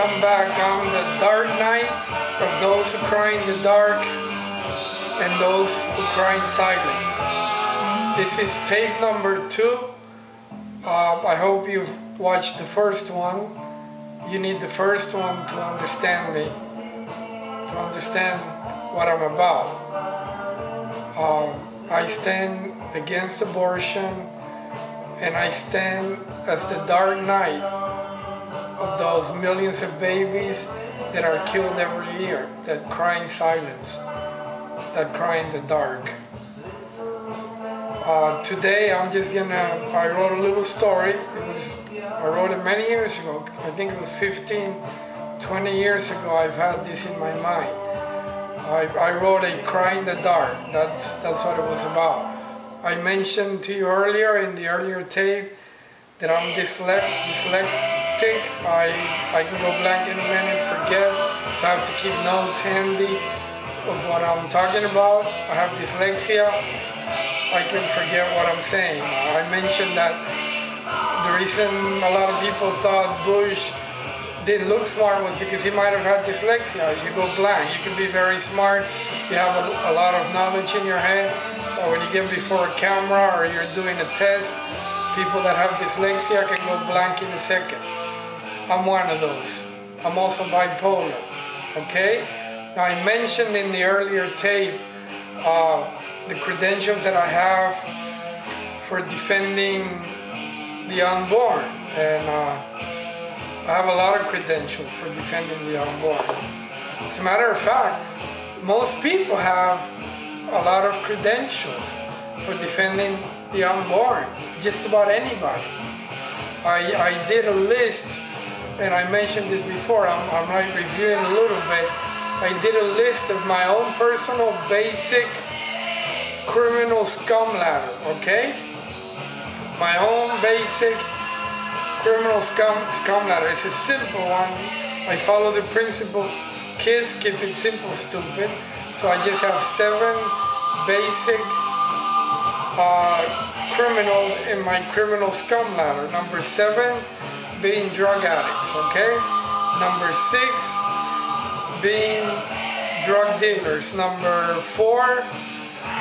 I'm back. I'm the dark night of those who cry in the dark and those who cry in silence. This is tape number 2. I hope you've watched the first one. You need the first one to understand me, to understand what I'm about. I stand against abortion, and I stand as the dark night of those millions of babies that are killed every year, that cry in silence, that cry in the dark. Today I wrote a little story. I wrote it many years ago. I think it was 15, 20 years ago. I've had this in my mind. I wrote a Cry in the Dark. That's what it was about. I mentioned to you earlier in the earlier tape that I'm dyslexic. I can go blank in a minute, forget, so I have to keep notes handy of what I'm talking about. I have dyslexia. I can forget what I'm saying. I mentioned that the reason a lot of people thought Bush didn't look smart was because he might have had dyslexia. You go blank. You can be very smart. You have a lot of knowledge in your head, or when you get before a camera or you're doing a test, people that have dyslexia can go blank in a second. I'm one of those. I'm also bipolar, okay? Now I mentioned in the earlier tape the credentials that I have for defending the unborn, and I have a lot of credentials for defending the unborn. As a matter of fact, most people have a lot of credentials for defending the unborn, just about anybody. I did a list, and I mentioned this before, I'm like reviewing a little bit. I did a list of my own personal basic criminal scum ladder, okay? My own basic criminal scum ladder. It's a simple one. I follow the principle, KISS, keep it simple, stupid. So I just have 7 basic criminals in my criminal scum ladder. Number 7 being drug addicts, okay? Number 6 being drug dealers. Number 4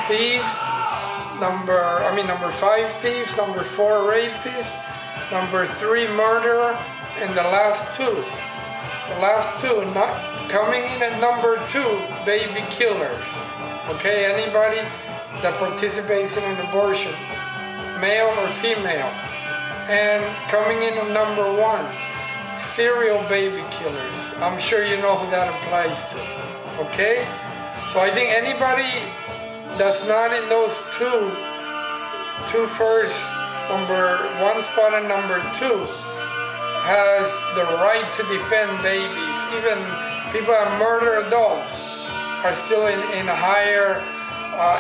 thieves. Number 5 thieves. Number 4 rapists. Number 3 murderer, and the last 2 not coming in at number 2, baby killers. Okay, anybody that participates in an abortion, male or female. And coming in at number 1, serial baby killers. I'm sure you know who that applies to. Okay? So I think anybody that's not in those two first, number 1 spot and number 2, has the right to defend babies. Even people that murder adults are still in a higher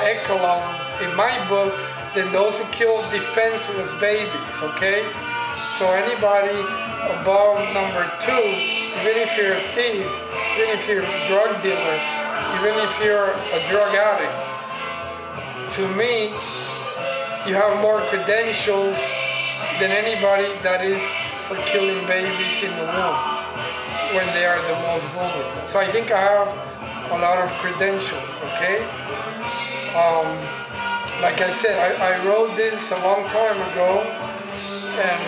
echelon, in my book, than those who kill defenseless babies, okay? So anybody above number 2, even if you're a thief, even if you're a drug dealer, even if you're a drug addict, to me, you have more credentials than anybody that is for killing babies in the womb when they are the most vulnerable. So I think I have a lot of credentials, okay? Like I said, I wrote this a long time ago, and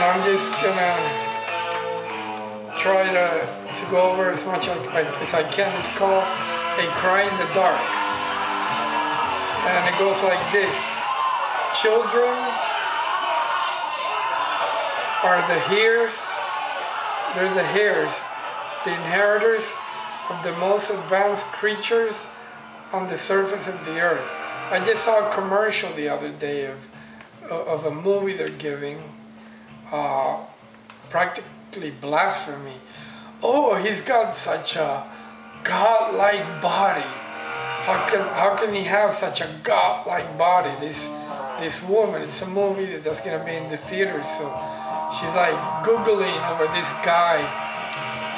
I'm just gonna try to go over as much as I can. It's called A Cry in the Dark. And it goes like this. Children are the heirs, they're the heirs, the inheritors of the most advanced creatures on the surface of the earth. I just saw a commercial the other day of a movie they're giving, practically blasphemy. Oh, he's got such a godlike body. How can he have such a godlike body? This woman. It's a movie that's gonna be in the theaters, so she's like Googling over this guy.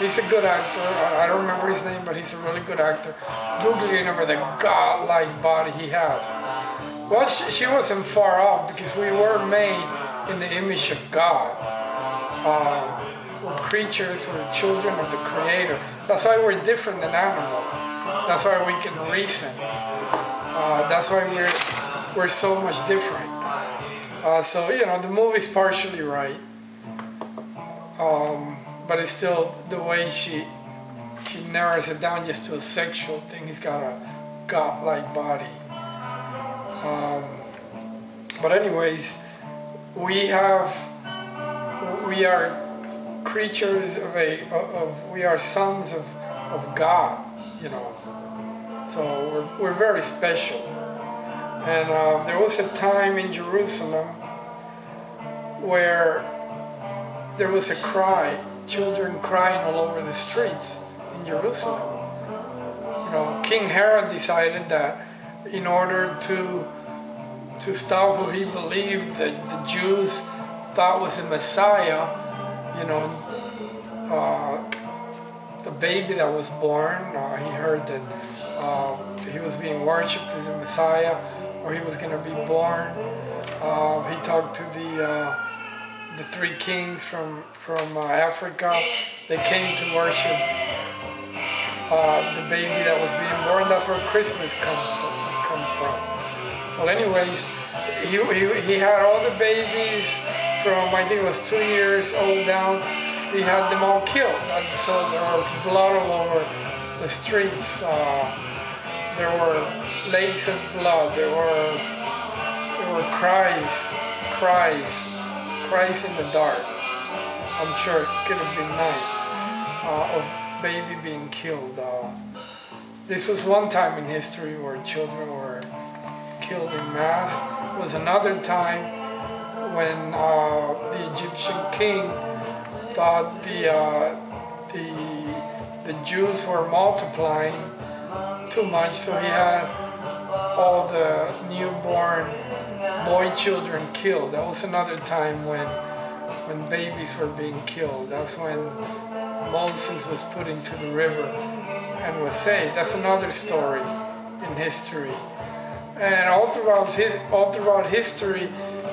He's a good actor. I don't remember his name, but he's a really good actor. Googling over the godlike body he has. Well, she wasn't far off, because we were made in the image of God. we're creatures, we're children of the Creator. That's why we're different than animals. That's why we can reason. That's why we're so much different. So the movie's partially right, but it's still the way she narrows it down just to a sexual thing. He's got a godlike body. But anyways, we are creatures we are sons of God, So we're very special. And there was a time in Jerusalem where there was a cry, children crying all over the streets in Jerusalem. King Herod decided that in order to stop who he believed that the Jews thought was a Messiah, the baby that was born, he heard that he was being worshipped as a Messiah, or he was going to be born. He talked to the three kings from Africa. They came to worship the baby that was being born. That's where Christmas comes from. Well, anyways, he had all the babies from, I think it was 2 years old down. He had them all killed. And so there was blood all over the streets. There were lakes of blood. There were cries in the dark. I'm sure it could have been night of baby being killed. This was one time in history where children were killed in mass. It was another time when the Egyptian king thought the Jews were multiplying too much, so he had all the newborn boy children killed. That was another time when babies were being killed. That's when Moses was put into the river and was saved. That's another story in history. And all throughout history,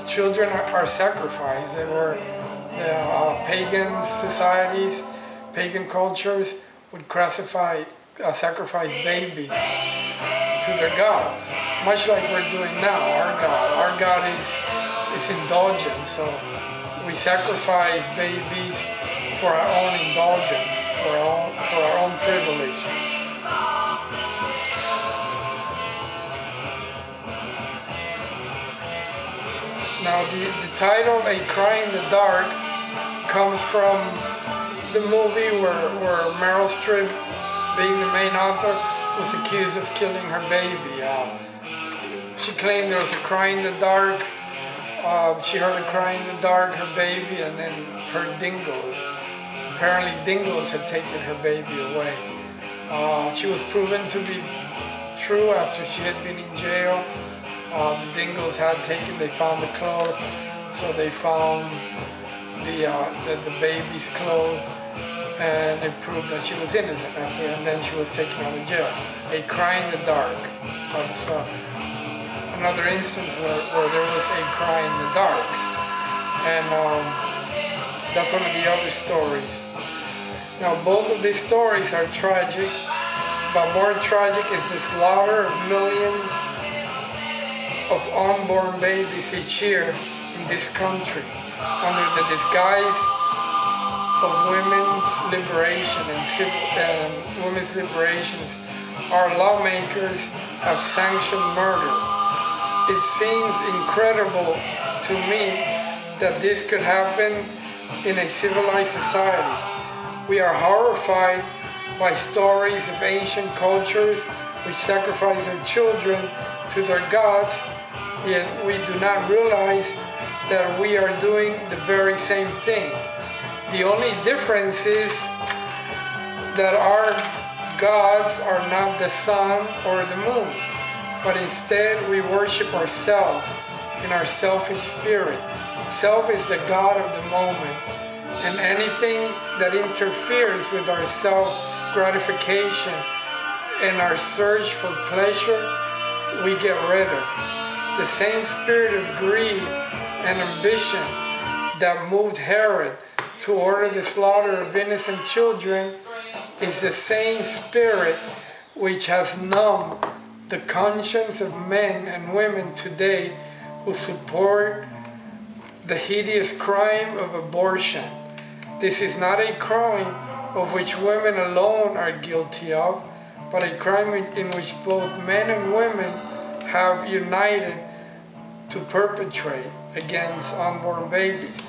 children are sacrificed. There were the pagan societies, pagan cultures would sacrifice babies to their gods, much like we're doing now. Our God is indulgent, so we sacrifice babies for our own indulgence, for our own privilege. Now the title, A Cry in the Dark, comes from the movie where Meryl Streep, being the main author, was accused of killing her baby. She claimed there was a cry in the dark. She heard a cry in the dark, her baby, and then heard dingoes. Apparently dingoes had taken her baby away. She was proven to be true after she had been in jail. The dingoes they found the clothes, so they found the baby's clothes, and they proved that she was innocent after, and then she was taken out of jail. A Cry in the Dark. That's another instance where there was a cry in the dark. And that's one of the other stories. Now both of these stories are tragic, but more tragic is the slaughter of millions of unborn babies each year in this country under the disguise of women's liberation and women's liberations. Our lawmakers have sanctioned murder. It seems incredible to me that this could happen in a civilized society. We are horrified by stories of ancient cultures which sacrifice their children to their gods, yet we do not realize that we are doing the very same thing. The only difference is that our gods are not the sun or the moon, but instead we worship ourselves in our selfish spirit. Self is the god of the moment, and anything that interferes with our self-gratification and our search for pleasure, we get rid of. The same spirit of greed and ambition that moved Herod to order the slaughter of innocent children is the same spirit which has numbed the conscience of men and women today who support the hideous crime of abortion. This is not a crime of which women alone are guilty of, but a crime in which both men and women have united to perpetrate against unborn babies.